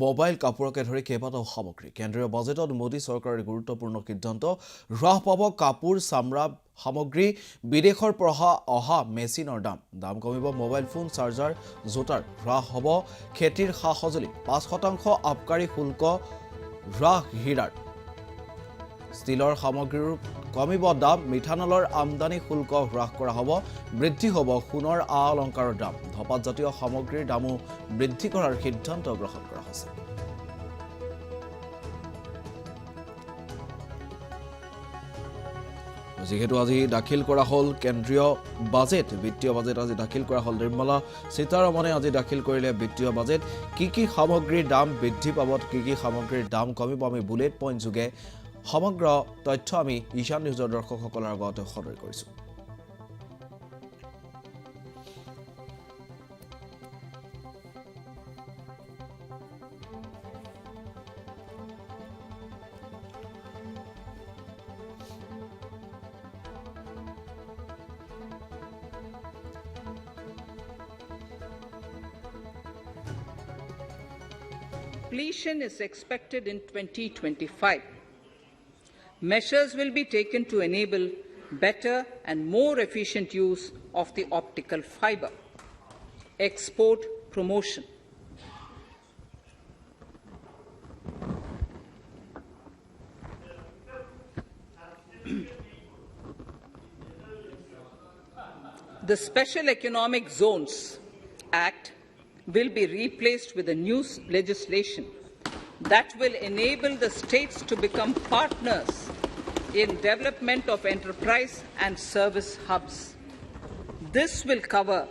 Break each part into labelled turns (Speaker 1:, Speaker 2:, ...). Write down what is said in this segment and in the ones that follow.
Speaker 1: Mobile কাপোৰকে ধৰি কেইবাটাও সামগ্ৰী কেন্দ্ৰীয় বাজেটত মোদী চৰকাৰৰ গুৰুত্বপূৰ্ণ সিদ্ধান্ত হ্ৰাস পাব কাপোৰ চামৰা সামগ্ৰী বিদেশৰ পৰা অহা মেচিনৰ দাম কমিব মোবাইল ফোন চাৰ্জাৰ জোতাৰ হ্ৰাস হ'ব খেতিৰ সা-সঁজুলি 5% আবকাৰী শুল্ক হ্ৰাস হীৰাৰ ষ্টিলৰ সামগ্ৰীৰ কমিব দাম মিঠানলৰ আমদানি শুল্ক হ্ৰাস কৰা হ'ব বৃদ্ধি হ'ব সোণৰ অলংকাৰৰ দাম ধপাতজাতীয় সামগ্ৰীৰ দামো বৃদ্ধি কৰাৰ সিদ্ধান্ত গ্ৰহণ কৰা হৈছে যেহেতু আজি দাখিল কৰা হল কেন্দ্ৰীয় বাজেট বিত্তীয় বাজেট আজি দাখিল কৰা হল নিৰ্মলা সীতাৰমণে আজি দাখিল কৰিলে বিত্তীয় বাজেট কি সামগ্ৰীৰ দাম বৃদ্ধি পাব কি সামগ্ৰীৰ দাম কমিব আমি বুলেট পইণ্ট যোগে সমগ্ৰ তথ্য আমি ঈশান নিউজৰ দৰ্শকসকলৰ আগত সদৰি কৰিছো
Speaker 2: Completion is expected in 2025. Measures will be taken to enable better and more efficient use of the optical fiber. Export promotion. The Special Economic Zones Act will be replaced with a new legislation that will enable the states to become partners in development of enterprise and service hubs. This will cover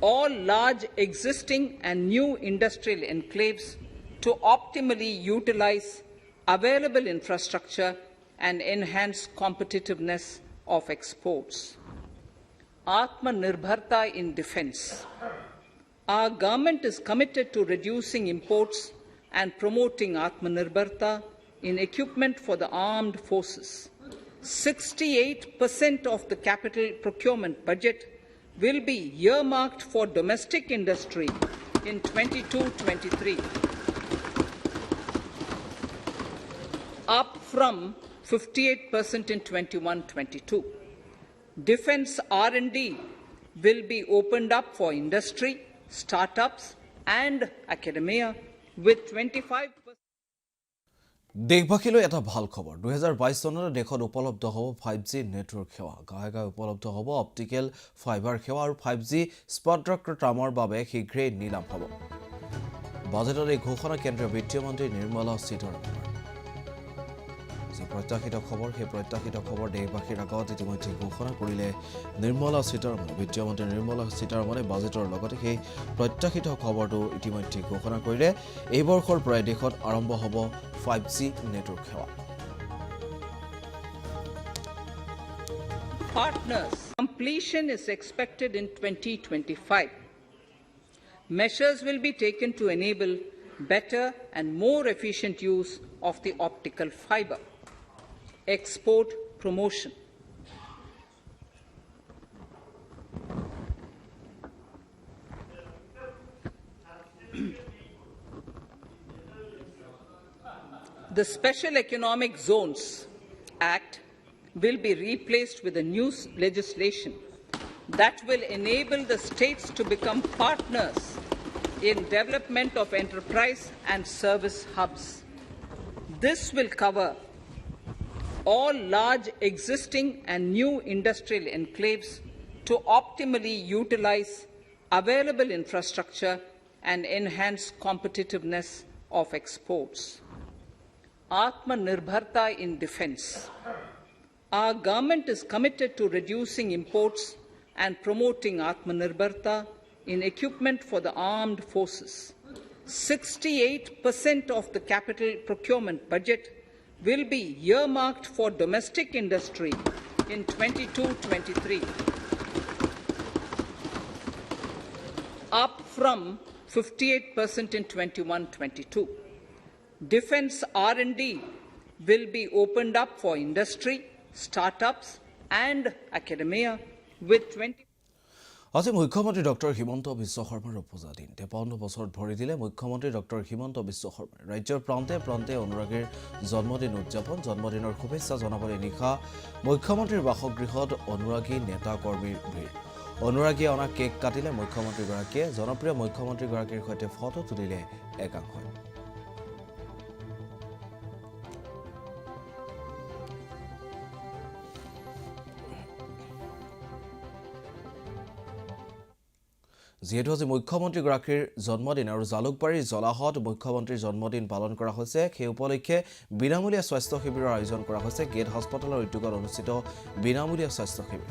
Speaker 2: all large existing and new industrial enclaves to optimally utilize available infrastructure and enhance competitiveness of exports. Atmanirbharta in defense. Our government is committed to reducing imports and promoting Atmanirbharta in equipment for the armed forces. 68% of the capital procurement budget will be earmarked for domestic industry in 22-23, up from 58% in 21-22. Defense R&D will be opened up for industry, startups and academia with 25%.
Speaker 1: দেশবাসীলৈ এটা ভাল খবৰ 2022 চনত দেশত উপলব্ধ হ'ব 5G network সেৱা গায়ে উপলব্ধ হ'ব অপটিকেল ফাইবাৰ সেৱা আৰু 5G স্পেক্ট্ৰামৰ বাবে শীঘ্ৰেই নিলাম হ'ব বাজেটৰ এই ঘোষণা কেন্দ্ৰীয় বিত্ত মন্ত্ৰী নিৰ্মলা সীতাৰমণৰ প্ৰত্যাশিত খবৰ সেই প্ৰত্যাশিত খবৰ দেশবাসীৰ আগত ইতিমধ্যে ঘোষণা কৰিলে নিৰ্মলা সীতাৰমণে বিত্ত মন্ত্ৰী নিৰ্মলা সীতাৰমণে বাজেটৰ লগতে সেই প্ৰত্যাশিত খবৰটো ইতিমধ্যে ঘোষণা কৰিলে এই বৰ্ষৰ পৰা দেশত আৰম্ভ হ'ব 5G নেটৱৰ্ক সেৱা
Speaker 2: Partners. Completion is expected in 2025. Measures will be taken to enable better and more efficient use of the optical fiber. Export promotion. The Special Economic Zones Act will be replaced with a new legislation that will enable the states to become partners in development of enterprise and service hubs. This will cover all large existing and new industrial enclaves to optimally utilize available infrastructure and enhance competitiveness of exports. Atmanirbharta in defense. Our government is committed to reducing imports and promoting Atmanirbharta in equipment for the armed forces. 68% of the capital procurement budget will be earmarked for domestic industry in 22-23, up from 58% in 21-22. Defense R&D will be opened up for industry, startups and academia with 20
Speaker 1: আজি মুখ্যমন্ত্ৰী doctor Himanta Biswa শৰ্মাৰ উপজা দিন 53 বছৰত ভৰি দিলে মুখ্যমন্ত্ৰী doctor Himanta Biswa শৰ্মাই ৰাজ্যৰ প্ৰান্তে প্ৰান্তে অনুৰাগীৰ জন্মদিন উদযাপন জন্মদিনৰ শুভেচ্ছা জনাবলৈ নিশা মুখ্যমন্ত্ৰীৰ বাসগৃহত অনুৰাগী নেতা কৰ্মীৰ ভিৰ অনুৰাগীয়ে অনা কেক কাটিলে মুখ্যমন্ত্ৰীগৰাকীয়ে জনপ্ৰিয় মুখ্যমন্ত্ৰীগৰাকীৰ সৈতে ফটো তুলিলে একাংশই যেহেতু আজি মুখ্যমন্ত্ৰীগৰাকীৰ জন্মদিন আৰু জালুকবাৰীৰ জলাহত মুখ্যমন্ত্ৰীৰ জন্মদিন পালন কৰা হৈছে সেই উপলক্ষে বিনামূলীয়া স্বাস্থ্য শিবিৰৰ আয়োজন কৰা হৈছে গেট হাস্পতালৰ উদ্যোগত অনুষ্ঠিত বিনামূলীয়া স্বাস্থ্য শিবিৰ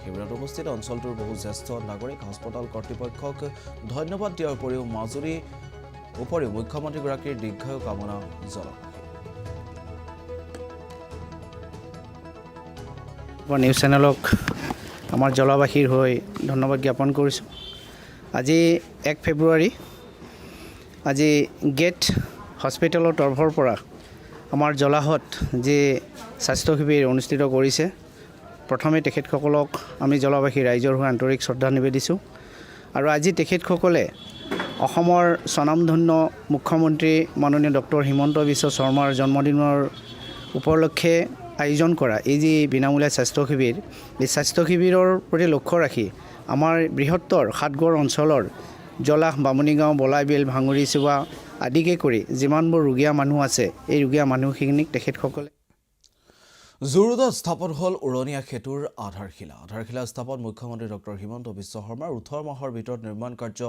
Speaker 1: শিবিৰত উপস্থিত অঞ্চলটোৰ বহু জ্যেষ্ঠ নাগৰিক হাস্পতাল কৰ্তৃপক্ষক ধন্যবাদ দিয়াৰ উপৰিও মুখ্যমন্ত্ৰীগৰাকীৰ দীৰ্ঘায়ু কামনা জনায়
Speaker 3: নিউজ চেনেলক আমাৰ জলবাসীৰ হৈ ধন্যবাদ জ্ঞাপন কৰিছোঁ আজি 1 ফেব্ৰুৱাৰী আজি গেট হস্পিটেলৰ তৰফৰ পৰা আমাৰ জলাহত যি স্বাস্থ্য শিবিৰ অনুষ্ঠিত কৰিছে প্ৰথমে তেখেতসকলক আমি জলবাসী ৰাইজৰ হৈ আন্তৰিক শ্ৰদ্ধা নিবেদিছোঁ আৰু আজি তেখেতসকলে অসমৰ স্বনামধন্য মুখ্যমন্ত্ৰী মাননীয় ডক্টৰ হিমন্ত বিশ্ব শৰ্মাৰ জন্মদিনৰ উপলক্ষে আয়োজন কৰা এই যি বিনামূলীয়া স্বাস্থ্য শিবিৰ এই স্বাস্থ্য শিবিৰৰ প্ৰতি লক্ষ্য ৰাখি আমাৰ বৃহত্তৰ সাতগড় অঞ্চলৰ জলাহ বামুণীগাঁও বলাইবিল ভাঙুৰি চুবা আদিকে কৰি যিমানবোৰ ৰোগীয়া মানুহ আছে এই ৰোগীয়া মানুহখিনিক তেখেতসকলে
Speaker 1: জুৰুডত স্থাপন হ'ল উৰণীয়া সেতুৰ আধাৰশিলা স্থাপন মুখ্যমন্ত্ৰী ডক্টৰ হিমন্ত বিশ্ব শৰ্মাৰ 18 মাহৰ ভিতৰত নিৰ্মাণ কাৰ্য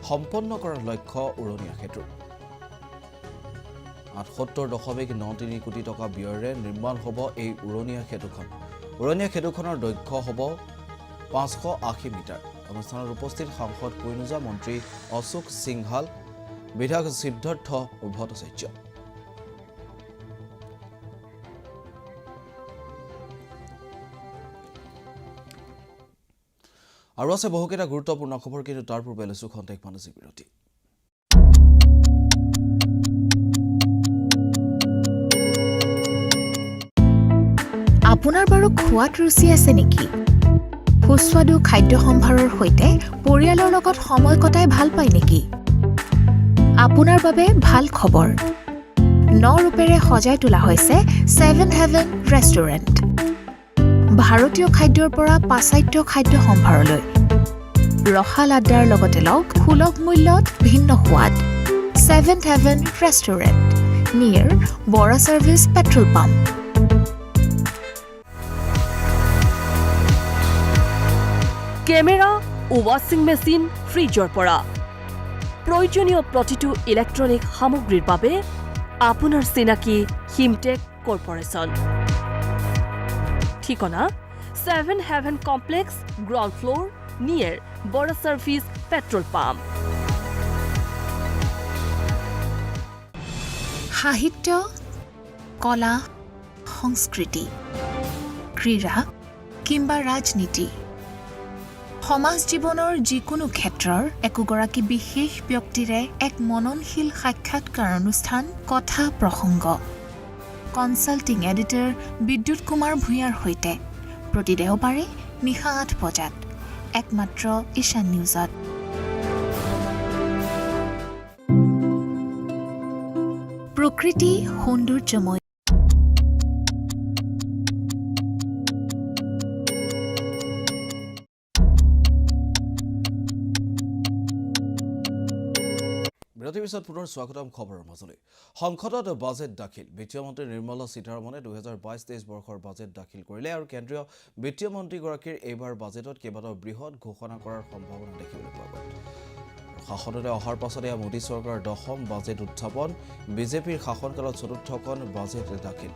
Speaker 1: সম্পন্ন কৰাৰ লক্ষ্য উৰণীয়া সেতুৰ 78.93 কোটি টকা ব্যয়েৰে নিৰ্মাণ হ'ব এই উৰণীয়া সেতুখনৰ দৈৰ্ঘ্য হ'ব 580 মিটাৰ অনুষ্ঠানত উপস্থিত সাংসদ কুইনুজা মন্ত্ৰী অশোক সিংহাল বিধায়ক সিদ্ধাৰ্থ ভট্টাচাৰ্য আৰু আছে বহুকেইটা গুৰুত্বপূৰ্ণ খবৰ কিন্তু তাৰ পূৰ্বে লৈছো খন্তেক মানসিক বিৰতি
Speaker 4: আপোনাৰ বাৰু খোৱাত ৰুচি আছে নেকি সুস্বাদু খাদ্য সম্ভাৰৰ সৈতে পৰিয়ালৰ লগত সময় কটাই ভাল পায় নেকি আপোনাৰ বাবে ভাল খবৰ 9 ৰূপেৰে সজাই তোলা হৈছে 7 হেভেন ৰেষ্টুৰেণ্ট ভাৰতীয় খাদ্যৰ পৰা পাশ্চাত্য খাদ্য সম্ভাৰলৈ ৰসাল আড্ডাৰ লগতে লওক সুলভ মূল্যত ভিন্ন সোৱাদ 7 Heaven restaurant near Bora service petrol pump
Speaker 5: camera ও ৱাশ্বিং মেচিন ফ্ৰিজৰ পৰা প্ৰয়োজনীয় প্ৰতিটো ইলেক্ট্ৰনিক সামগ্ৰীৰ বাবে আপোনাৰ চিনাকি হিমটেক কৰ্পোৰেচন ঠিকনা 7 হেভেন কমপ্লেক্স গ্ৰাউণ্ড ফ্লোৰ নিয়াৰ বৰা চাৰ্ভিচ পেট্ৰল পাম্প
Speaker 4: সাহিত্য কলা সংস্কৃতি ক্ৰীড়া কিংবা ৰাজনীতি সমাজ জীৱনৰ যিকোনো ক্ষেত্ৰৰ একোগৰাকী বিশেষ ব্যক্তিৰে এক মননশীল সাক্ষাৎকাৰ অনুষ্ঠান কথা প্ৰসংগ কনসাল্টিং এডিটৰ বিদ্যুৎ কুমাৰ ভূঞাৰ সৈতে প্ৰতি দেওবাৰে নিশা 8 বজাত একমাত্ৰ ঈশান নিউজত প্ৰকৃতি সৌন্দৰ্যময়
Speaker 1: বিৰতিৰ পিছত পুনৰ স্বাগতম খবৰৰ মাজলৈ সংসদত বাজেট দাখিল বিত্তীয় মন্ত্ৰী নিৰ্মলা সীতাৰমণে 2022-23 বৰ্ষৰ বাজেট দাখিল কৰিলে আৰু কেন্দ্ৰীয় বিত্তীয় মন্ত্ৰীগৰাকীৰ এইবাৰ বাজেটত কেইবাটাও বৃহৎ ঘোষণা কৰাৰ সম্ভাৱনা দেখিবলৈ পোৱা গ'ল শাসনলৈ অহাৰ পাছতে মোদী চৰকাৰৰ 10ম বাজেট উত্থাপন বিজেপিৰ শাসনকালত চতুৰ্থখন বাজেট দাখিল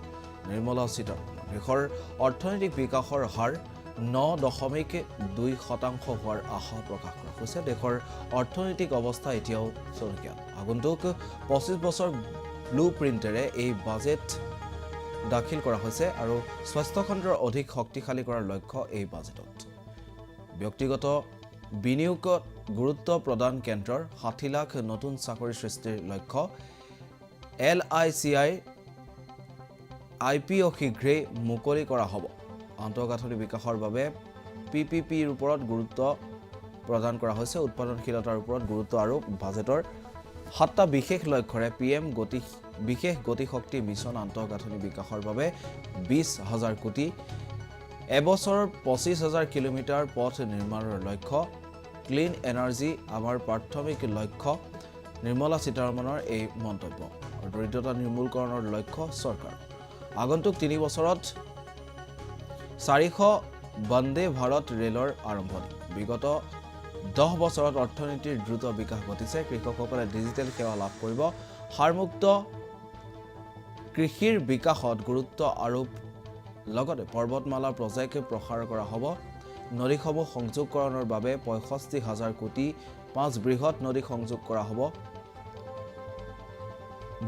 Speaker 1: নিৰ্মলা সীতাৰমণ দেশৰ অৰ্থনৈতিক বিকাশৰ হাৰ 9.2% হোৱাৰ আশা প্ৰকাশ কৰা হৈছে দেশৰ অৰ্থনৈতিক অৱস্থা এতিয়াও চৰকীয়া আগন্তুক 25 বছৰ ব্লু প্ৰিণ্টেৰে এই বাজেট দাখিল কৰা হৈছে আৰু স্বাস্থ্য খণ্ডৰ অধিক শক্তিশালী কৰাৰ লক্ষ্য এই বাজেটত ব্যক্তিগত বিনিয়োগত গুৰুত্ব প্ৰদান কেন্দ্ৰৰ 60 লাখ নতুন চাকৰি সৃষ্টিৰ লক্ষ্য LICI IPO শীঘ্ৰেই মুকলি কৰা হ'ব আন্তঃগাঁথনি বিকাশৰ বাবে PPPৰ ওপৰত গুৰুত্ব প্ৰদান কৰা হৈছে উৎপাদনশীলতাৰ ওপৰত গুৰুত্ব আৰু বাজেটৰ 7টা বিশেষ লক্ষ্যৰে পিএম বিশেষ গতিশক্তি মিছন আন্তঃগাঁথনি বিকাশৰ বাবে 20,000 কোটি এবছৰৰ 25,000 কিলোমিটাৰ পথ নিৰ্মাণৰ লক্ষ্য ক্লিন এনাৰ্জি আমাৰ প্ৰাথমিক লক্ষ্য নিৰ্মলা সীতাৰমণৰ এই মন্তব্য দৰিদ্ৰতা নিৰ্মূলকৰণৰ লক্ষ্য চৰকাৰ আগন্তুক 3 বছৰত 400 বন্দে ভাৰত ৰেলৰ আৰম্ভণি বিগত 10 বছৰত অৰ্থনীতিৰ দ্ৰুত বিকাশ ঘটিছে কৃষকসকলে ডিজিটেল সেৱা লাভ কৰিব সাৰমুক্ত কৃষিৰ বিকাশত গুৰুত্ব আৰোপ লগতে পৰ্বতমালা প্ৰজেক্ট প্ৰসাৰ কৰা হ'ব নদীসমূহ সংযোগকৰণৰ বাবে 65,000 কোটি 5 বৃহৎ নদী সংযোগ কৰা হ'ব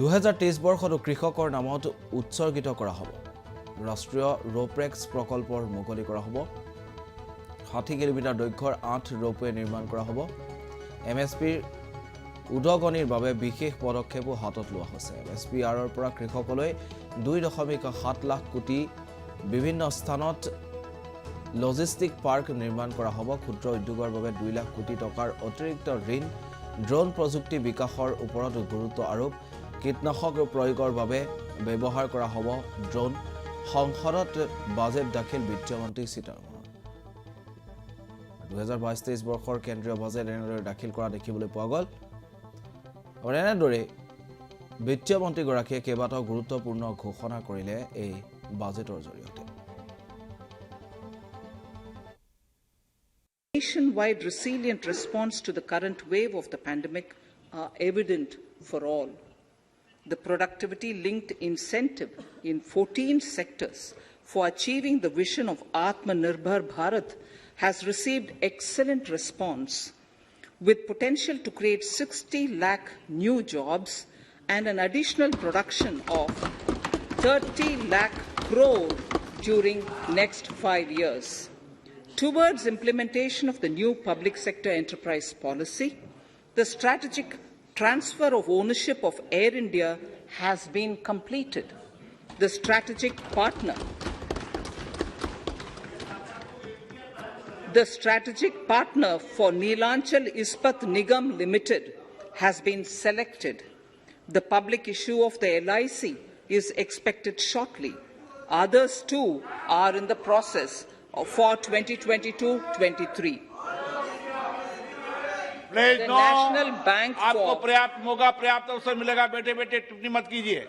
Speaker 1: 2023 বৰ্ষত কৃষকৰ নামত উৎসৰ্গিত কৰা হ'ব ৰাষ্ট্ৰীয় ৰোপৰেক্স প্ৰকল্পৰ মুকলি কৰা হ'ব 60 কিলোমিটাৰ দৈৰ্ঘ্যৰ 8 ৰোপৱে নিৰ্মাণ কৰা হ'ব এমএছপিৰ উদগনিৰ বাবে বিশেষ পদক্ষেপো হাতত লোৱা হৈছে এমএছপিআৰৰ পৰা কৃষকলৈ 2.7 লাখ কোটি বিভিন্ন স্থানত লজিষ্টিক পাৰ্ক নিৰ্মাণ কৰা হ'ব ক্ষুদ্ৰ উদ্যোগৰ বাবে 2 লাখ কোটি টকাৰ অতিৰিক্ত ঋণ ড্ৰোন প্ৰযুক্তি বিকাশৰ ওপৰত গুৰুত্ব আৰোপ কীটনাশক প্ৰয়োগৰ বাবে ব্যৱহাৰ কৰা হ'ব ড্ৰোন সংসদত বাজেট দাখিল বিত্ত মন্ত্ৰী সীতাৰমণ 2022-23 বৰ্ষৰ কেন্দ্ৰীয় বাজেট এনেদৰে দাখিল কৰা দেখিবলৈ পোৱা গ'ল আৰু এনেদৰে বিত্ত মন্ত্ৰীগৰাকীয়ে কেইবাটাও গুৰুত্বপূৰ্ণ ঘোষণা কৰিলে এই বাজেটৰ জৰিয়তে
Speaker 2: Nationwide resilient response to the current wave of the pandemic are evident for all. The productivity-linked incentive in 14 sectors for achieving the vision of Atmanirbhar Bharat has received excellent response, with potential to create 60 lakh new jobs and an additional production of 30 lakh crore during next 5 years. Towards implementation of the new public sector enterprise policy, the strategic transfer of ownership of Air India has been completed. The strategic partner for Neelanchal Ispat Nigam Limited has been selected. The public issue of the LIC is expected shortly. Others too are in the process for 2022-23. The National Bank
Speaker 6: आपको पर्याप्त मौका पर्याप्त अवसर मिलेगा बेटे बेटे टिप्पणी मत कीजिए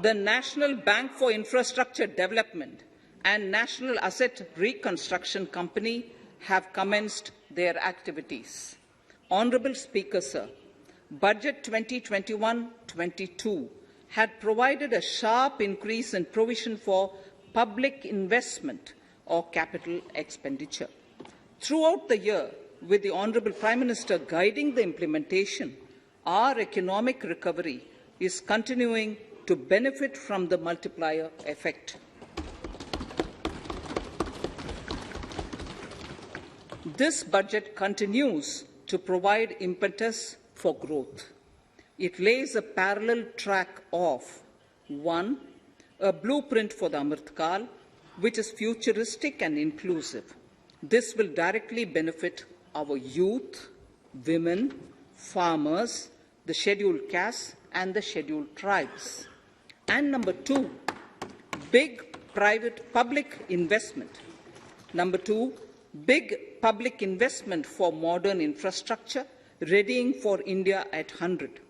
Speaker 2: The National Bank for Infrastructure Development and National Asset Reconstruction Company have commenced their activities. Honorable Speaker, sir, Budget 2021-22 had provided a sharp increase in provision for public investment or capital expenditure. Throughout the year, with the Honorable Prime Minister guiding the implementation, our economic recovery is continuing to benefit from the multiplier effect. This budget continues to provide impetus for growth. It lays a parallel track of 1. A blueprint for the Amrit Kal, which is futuristic and inclusive. This will directly benefit our youth, women, farmers, the scheduled castes, and the scheduled tribes. And number 2, big public investment. Number 2, big public investment for modern infrastructure, readying for India at 100.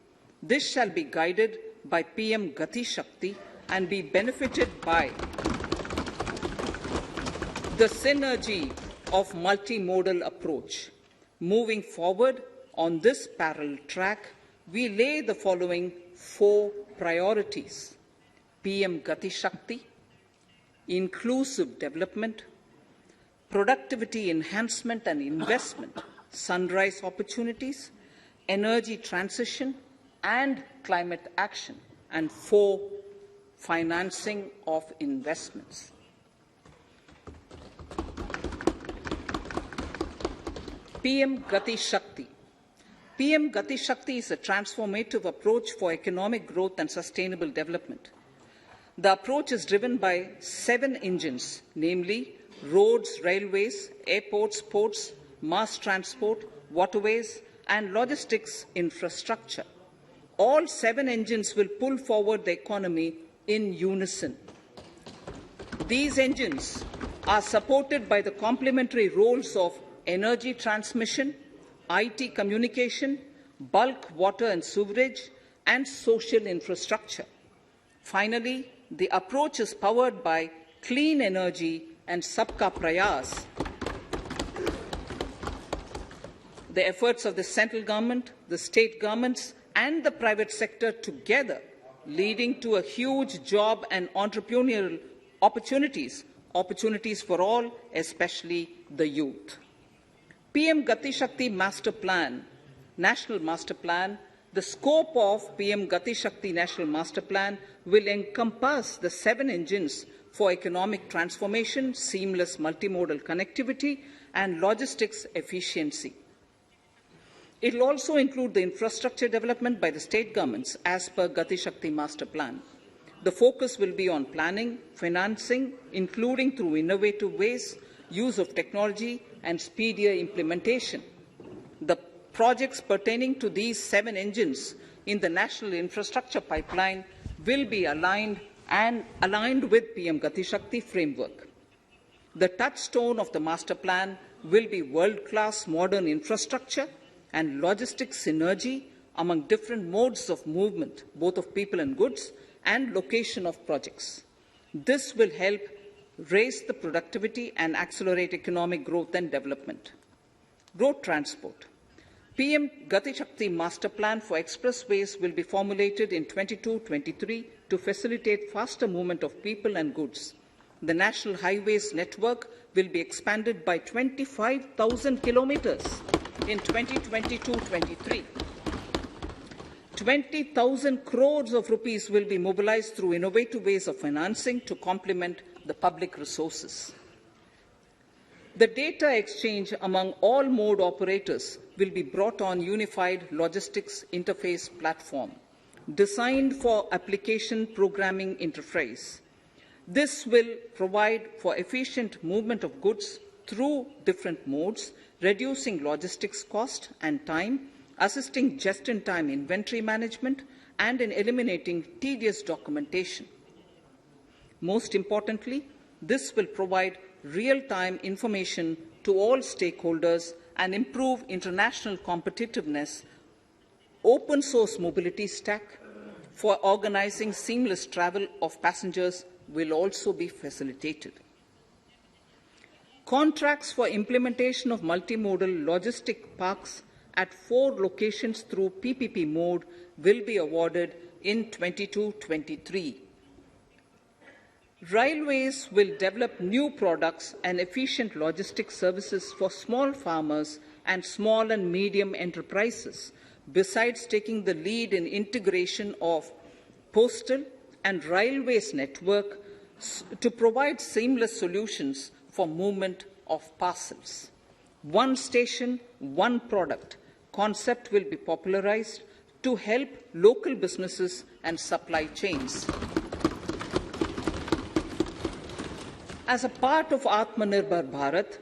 Speaker 2: This shall be guided by PM Gati Shakti and be benefited by the synergy of multimodal approach. Moving forward on this parallel track, we lay the following 4 priorities: PM Gati Shakti, inclusive development, productivity enhancement and investment, sunrise opportunities, energy transition and climate action, and 4, financing of investments. PM Gati Shakti. PM Gati Shakti is a transformative approach for economic growth and sustainable development. The approach is driven by 7 engines, namely roads, railways, airports, ports, mass transport, waterways, and logistics infrastructure. All 7 engines will pull forward the economy in unison. These engines are supported by the complementary roles of energy transmission, IT communication, bulk water and sewerage, and social infrastructure. Finally, the approach is powered by clean energy and Sabka Prayas. The efforts of the central government, the state governments, and the private sector together, leading to a huge job and entrepreneurial opportunities for all, especially the youth. PM Gati Shakti Master Plan, National Master Plan, the scope of PM Gati Shakti National Master Plan will encompass the 7 engines for economic transformation, seamless multimodal connectivity, and logistics efficiency. It will also include the infrastructure development by the state governments as per Gati Shakti Master Plan. The focus will be on planning, financing, including through innovative ways, use of technology, and speedier implementation. The projects pertaining to these 7 engines in the national infrastructure pipeline will be aligned with PM Gati Shakti framework. The touchstone of the master plan will be world-class modern infrastructure and logistics synergy among different modes of movement, both of people and goods, and location of projects. This will help raise the productivity and accelerate economic growth and development. Road transport. PM Gati Shakti Master Plan for expressways will be formulated in 22-23 to facilitate faster movement of people and goods. The national highways network will be expanded by 25,000 kilometers in 2022-23. 20,000 crores of rupees will be mobilized through innovative ways of financing to complement the public resources. The data exchange among all mode operators will be brought on unified logistics interface platform designed for application programming interface. This will provide for efficient movement of goods through different modes, reducing logistics cost and time, assisting just-in-time inventory management, and in eliminating tedious documentation. Most importantly, this will provide real-time information to all stakeholders and improve international competitiveness. Open source mobility stack for organizing seamless travel of passengers will also be facilitated. Contracts for implementation of multimodal logistic parks at 4 locations through PPP mode will be awarded in 22-23. Railways will develop new products and efficient logistics services for small farmers and small and medium enterprises, besides taking the lead in integration of postal and railways network to provide seamless solutions for movement of parcels. One station, one product concept will be popularized to help local businesses and supply chains. As a part of Atmanirbhar Bharat,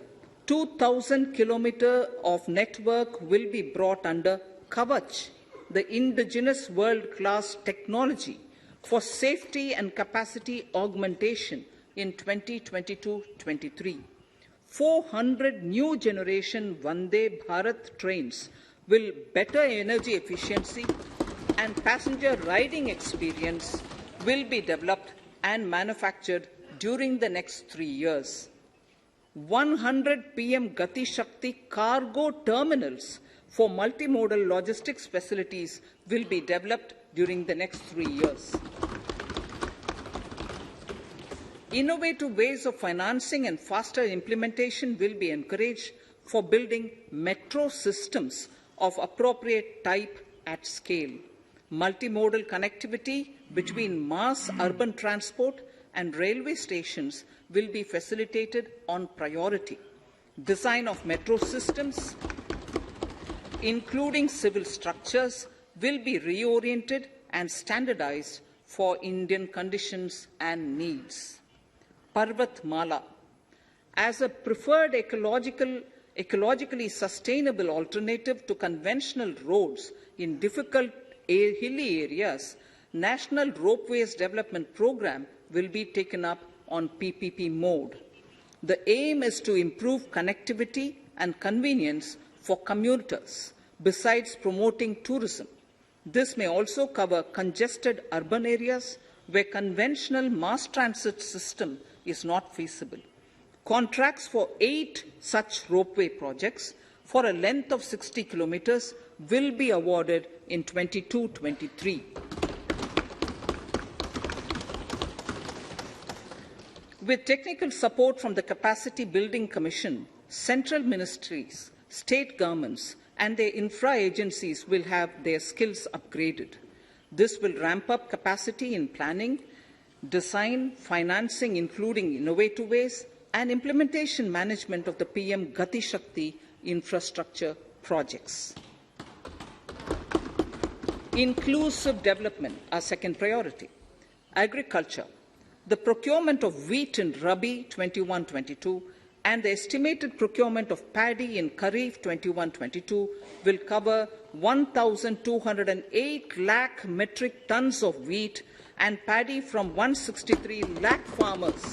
Speaker 2: 2,000 kilometers of network will be brought under Kavach, the indigenous world-class technology for safety and capacity augmentation in 2022-23. 400 new generation Vande Bharat trains will better energy efficiency and passenger riding experience will be developed and manufactured during the next 3 years. 100 PM Gati Shakti cargo terminals for multimodal logistics facilities will be developed during the next 3 years. Innovative ways of financing and faster implementation will be encouraged for building metro systems of appropriate type at scale. Multimodal connectivity between mass urban transport and railway stations will be facilitated on priority. Design of metro systems, including civil structures, will be reoriented and standardized for Indian conditions and needs. Parvat Mala. As a preferred ecological ecologically sustainable alternative to conventional roads in difficult hilly areas, National Ropeways Development Program will be taken up on PPP mode. The aim is to improve connectivity and convenience for commuters, besides promoting tourism. This may also cover congested urban areas where conventional mass transit system is not feasible. Contracts for 8 such ropeway projects for a length of 60 kilometers will be awarded in 22-23. With technical support from the Capacity Building Commission, central ministries, state governments, and their infra agencies will have their skills upgraded. This will ramp up capacity in planning, design, financing, including innovative ways, and implementation management of the PM Gati Shakti infrastructure projects. Inclusive development, our second priority. Agriculture. The procurement of wheat in Rabi 21-22 and the estimated procurement of paddy in Kharif 21-22 will cover 1,208 lakh metric tons of wheat and paddy from 163 lakh farmers,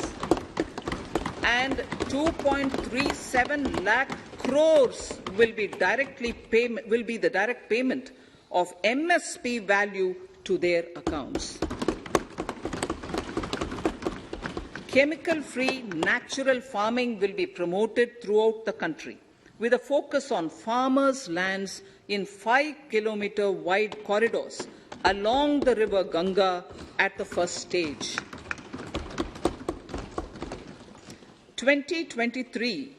Speaker 2: and 2.37 lakh crores will be the direct payment of MSP value to their accounts. Chemical-free natural farming will be promoted throughout the country, with a focus on farmers' lands in 5-kilometer wide corridors along the river Ganga at the first stage. 2023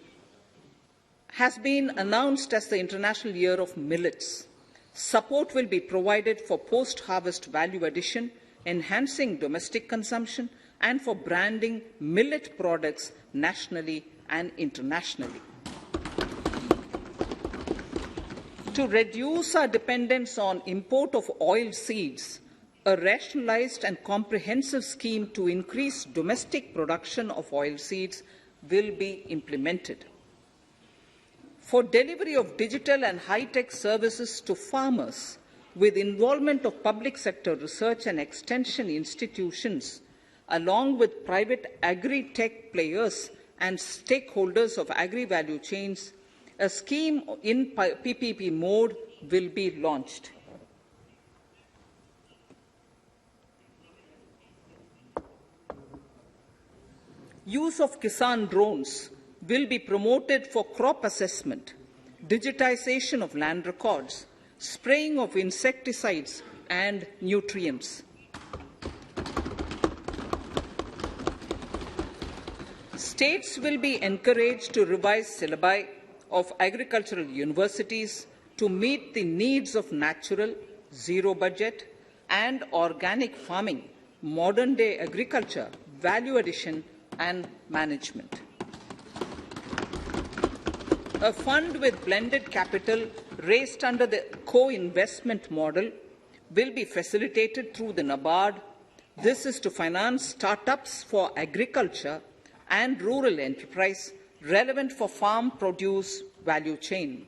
Speaker 2: has been announced as the International Year of Millets. Support will be provided for post-harvest value addition, enhancing domestic consumption, and for branding millet products nationally and internationally. To reduce our dependence on import of oil seeds, a rationalized and comprehensive scheme to increase domestic production of oil seeds will be implemented. For delivery of digital and high-tech services to farmers, with involvement of public sector research and extension institutions, along with private agri-tech players and stakeholders of agri-value chains, a scheme in PPP mode will be launched. Use of Kisan drones will be promoted for crop assessment, digitization of land records, spraying of insecticides and nutrients. States will be encouraged to revise syllabi of agricultural universities to meet the needs of natural, zero budget, and organic farming, modern day agriculture, value addition, and management. A fund with blended capital raised under the co-investment model will be facilitated through the NABARD. This is to finance startups for agriculture and rural enterprise relevant for farm produce value chain.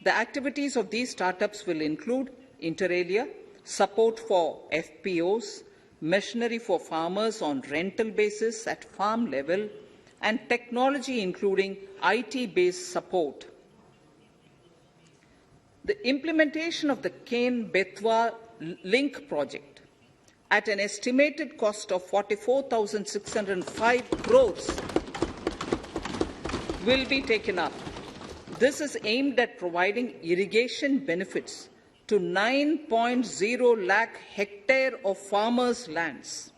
Speaker 2: The activities of these startups will include inter alia, support for FPOs, machinery for farmers on rental basis at farm level, and technology including IT-based support. The implementation of the Ken-Betwa link project at an estimated cost of 44,605 crores will be taken up. This is aimed at providing irrigation benefits to 9.0 lakh hectare of farmers' lands,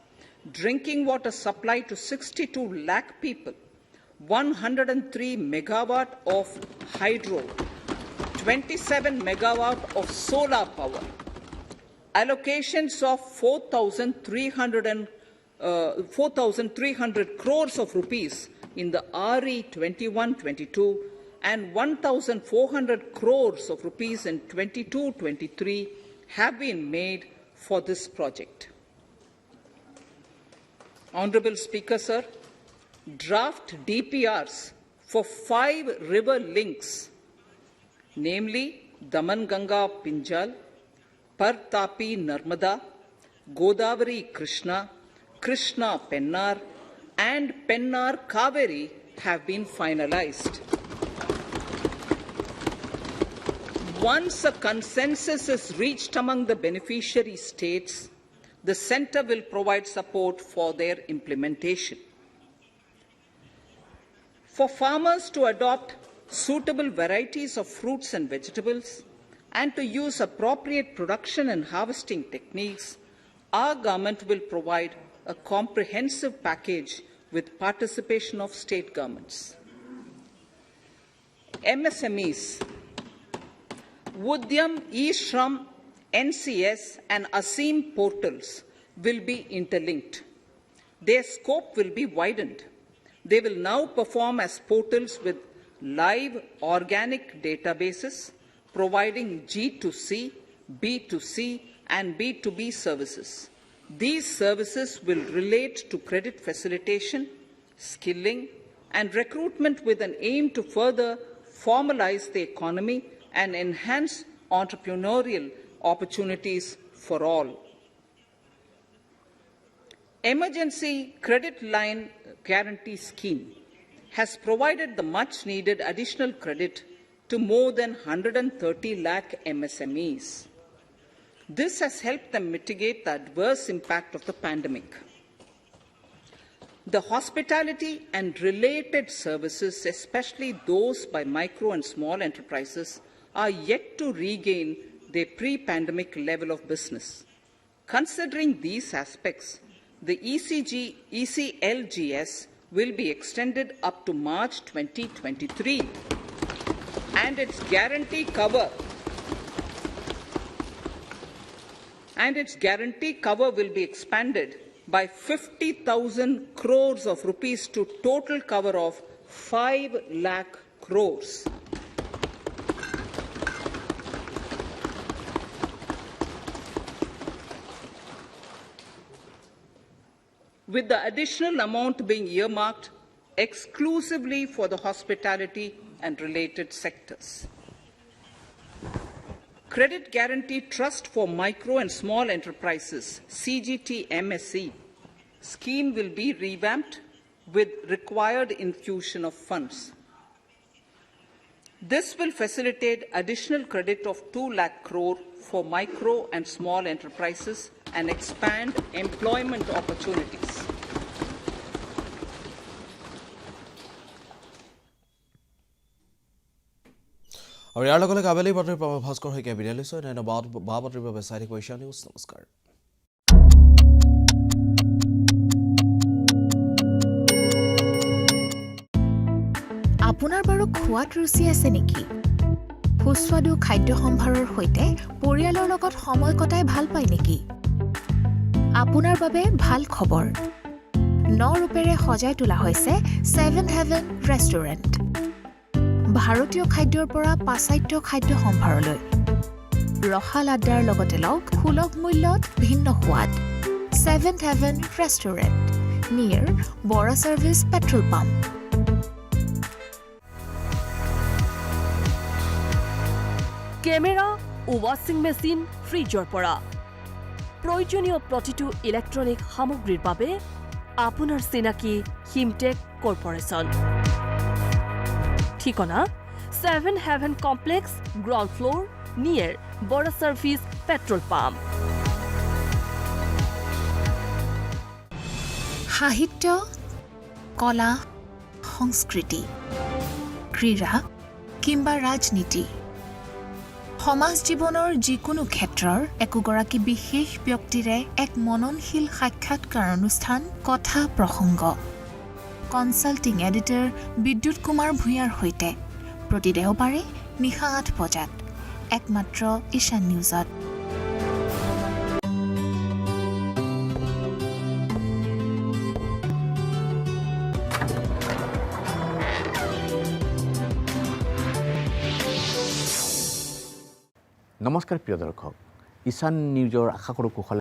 Speaker 2: drinking water supply to 62 lakh people, 103 megawatt of hydro, 27 megawatt of solar power, allocations of 4,300 crores of rupees in the RE 21-22 and 1,400 crores of rupees in 22-23 have been made for this project. Honorable Speaker, sir, draft DPRs for 5 river links, namely Daman-Ganga Pinjal, Par-Tapi Narmada, Godavari Krishna, Krishna Pennar, and Pennar Kaveri have been finalized. Once a consensus is reached among the beneficiary states, the Centre will provide support for their implementation. For farmers to adopt suitable varieties of fruits and vegetables and to use appropriate production and harvesting techniques, our government will provide a comprehensive package with participation of state governments. MSMEs, Udyam, eShram, NCS and ASEEM portals will be interlinked. Their scope will be widened. They will now perform as portals with live organic databases, providing G2C, B2C, and B2B services. These services will relate to credit facilitation, skilling, and recruitment with an aim to further formalize the economy and enhance entrepreneurial opportunities for all. Emergency Credit Line Guarantee Scheme has provided the much-needed additional credit to more than 130 lakh MSMEs. This has helped them mitigate the adverse impact of the pandemic. The hospitality and related services, especially those by micro and small enterprises, are yet to regain their pre-pandemic level of business. Considering these aspects, the ECLGS will be extended up to March 2023, and its guarantee cover will be expanded by 50,000 crores of rupees to total cover of 5 lakh crores. With the additional amount being earmarked exclusively for the hospitality and related sectors. Credit Guarantee Trust for Micro and Small Enterprises, CGT-MSE, scheme will be revamped with required infusion of funds. This will facilitate additional credit of 2 lakh crore for micro and small enterprises and expand employment opportunities.
Speaker 1: আৰু ইয়াৰ লগে লগে আবেলি বাতৰি ভাস্কৰ হৈকে বিদায় লৈছোঁ। এনে বা বাতৰিৰ বাবে চাই থাকিব এছিয়ান নিউজ। নমস্কাৰ।
Speaker 4: আপোনাৰ বাৰু খোৱাত ৰুচি আছে নেকি? সুস্বাদু খাদ্য সম্ভাৰৰ সৈতে পৰিয়ালৰ লগত সময় কটাই ভাল পায় নেকি? আপোনাৰ বাবে ভাল খবৰ। 9 ৰূপেৰে সজাই তোলা হৈছে 7 Heaven ৰেষ্টুৰেণ্ট। ভাৰতীয় খাদ্যৰ পৰা পাশ্চাত্য খাদ্য সম্ভাৰলৈ ৰসাল আড্ডাৰ লগতে লওক সুলভ মূল্যত ভিন্ন সোৱাদ। 7 Heaven ৰেষ্টুৰেণ্ট নিয়েৰ Bora service petrol pump.
Speaker 5: Camera ও ৱাশ্বিং মেচিন ফ্ৰিজৰ পৰা প্ৰয়োজনীয় প্ৰতিটো ইলেক্ট্ৰনিক সামগ্ৰীৰ বাবে আপোনাৰ চিনাকি হিমটেক কৰ্পোৰেশ্যন। ঠিকনা 7 Heaven complex, ground floor, near Bora service petrol pump.
Speaker 4: সাহিত্য, কলা, সংস্কৃতি, ক্ৰীড়া কিংবা ৰাজনীতি, সমাজ জীৱনৰ যিকোনো ক্ষেত্ৰৰ একোগৰাকী বিশেষ ব্যক্তিৰে এক মননশীল সাক্ষাৎকাৰ অনুষ্ঠান কথা প্ৰসংগ। কনচাল্টিং এডিটৰ বিদ্যুৎ কুমাৰ ভূঞাৰ সৈতে প্ৰতি দেওবাৰে নিশা 8 বজাত একমাত্ৰ ঈশান নিউজত।
Speaker 7: নমস্কাৰ প্ৰিয় দৰ্শক, ঈশান নিউজৰ আশা কৰোঁ কুশলে